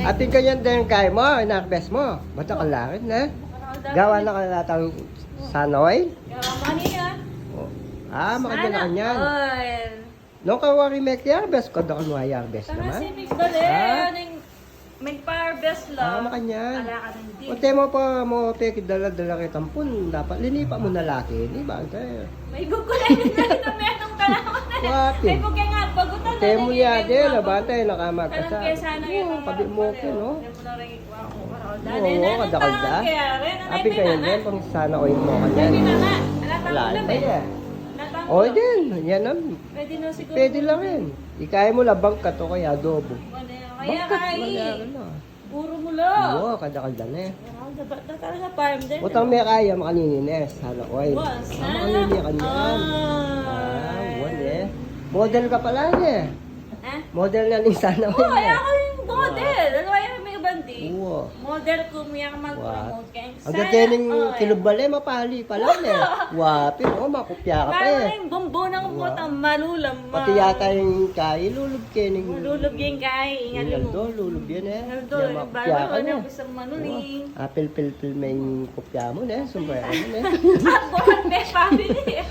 Ating kanyan din kay mo, inarbes mo. Bata ka langit na. Gawa na ka natang sanoy. Gawa manina. Makagyan na kanyan. Oil. Nung kawari may yarbes, kada ka nung yarbes Tama naman. si Mix Bale. May power best lang. Makanyan. Ala ka ng din. O mo pa mo peki dala-dala kitang pun. Dapat linipa mo na laki. Di ba? May gugulay na na merong kalaman na. Wapi. May bukay nga, bagutan na. Temo niya din, nabatay, nakamag ka Alam sa. kaya sana yung Pabi mo ko, no? Hindi mo na rin ikuha ko. Oo, kadakalda. Apin kayo din, pang sana oil mo kanyan. Pwede na nga. Alatang Wala ulam pa eh. yan. Alatang O ulam. din, yan ang. Pwede na siguro. Pwede lang rin. Ikaya mo labang ka to kaya adobo. Kaya Bangkat, kay. manyaran na. Puro mulo. Oo, kadakalda na eh. Dapat na talaga farm din. Utang may kaya makanininis, sana oil. Was na. Makanini kanyan. Buwan eh. Model ka pala eh. Ha? Model na ni sana Oo, oil kaya eh. ako yung model. Ano kaya may bandi? Oo. Model ko miya mag-promote kaya. Ang gatening kilubale, mapali pa lang eh. Wapi, makupya ka pa Parang eh. yung bumbo ng putang malulam. Pati yata yung kay, lulub kening. Lulub yung kay. Ingalin mo. Ingaldo, lulub yan eh. Ingaldo. Kaya makupya ka Balo na. na gusto mo nun eh. Apil-pil-pil may kupya mo na, sombrero mo na. Bukan may family eh.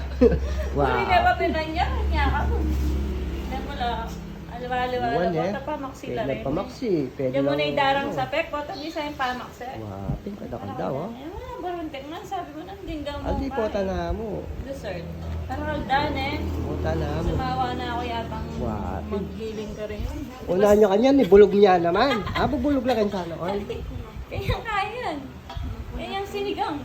Wow. Hindi may papinanya. Kanya ka mo. Hindi mo lang. Aliwa-aliwa. Buwan eh. Kota pamaksi la Pwede rin. pamaksi. Pwede Diyan mo na lang, idarang ano. sa pek. Kota di sa yung pamaksi. Wapi, kadakal daw oh. Eh, wala, baruntek man. Sabi mo nang dinggang mo. Aldi po pa. na mo. Dessert. Parang aldan eh. Puta na mo. Sumawa na ako yatang Wapi. mag-healing ka rin. Una nyo kanyan, bulog niya naman. Bubulog lang kayo sana oil. Kaya kaya yan. Kaya yung sinigang.